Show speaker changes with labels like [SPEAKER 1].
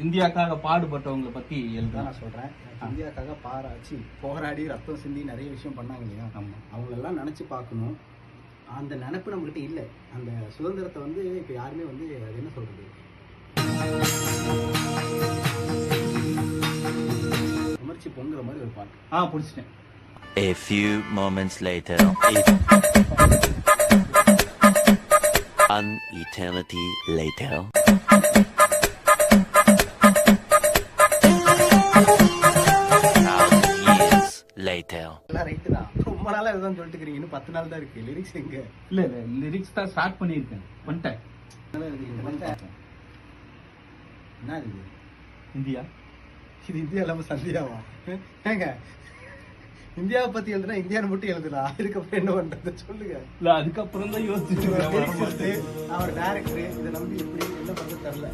[SPEAKER 1] இந்தியாக்காக பாடுபட்டவங்களை பத்தி எழுதான்
[SPEAKER 2] நான் சொல்றேன். இந்தியாக்காக போராடி ரத்தம் சிந்தி நிறைய விஷயம் பண்ணாங்க இல்லையா, அவங்களெல்லாம் நினைச்சு பார்க்கணும். அந்த நினைப்பு நம்மகிட்ட இல்லை. அந்த சுதந்திரத்தை வந்து இப்ப யாருமே வந்து அது என்ன சொல்றது, உணர்ச்சி பொங்குற மாதிரி ஒரு பாட்டு.
[SPEAKER 1] பிடிச்சிட்டேன்.
[SPEAKER 3] A few moments later. An eternity later. Years later.
[SPEAKER 2] எல்லாம் ரைட்டு தான். ரொம்ப நாளா இதுதான் சொல்லிட்டு இருக்கீங்க. இன்னும் 10 நாள் தான் இருக்கு. லிரிக்ஸ் எங்க?
[SPEAKER 1] இல்ல லிரிக்ஸ் தான் ஸ்டார்ட் பண்ணியிருக்கேன். வந்துட்டேன்.
[SPEAKER 2] என்ன இது?
[SPEAKER 1] இந்தியா.
[SPEAKER 2] இது இந்தியா இல்லாம சந்தியாவா? ஏங்க, இந்தியாவை பத்தி எழுதுனா இந்தியாவை மட்டும் எழுதுனா இதுக்கப்புறம் என்ன பண்றது சொல்லுங்க.
[SPEAKER 1] இல்ல அதுக்கப்புறம் தான் யோசிச்சுட்டு
[SPEAKER 2] நான் ஒரு டைரக்டர், இதை நம்பி எப்படி என்ன பண்றது தெரியல.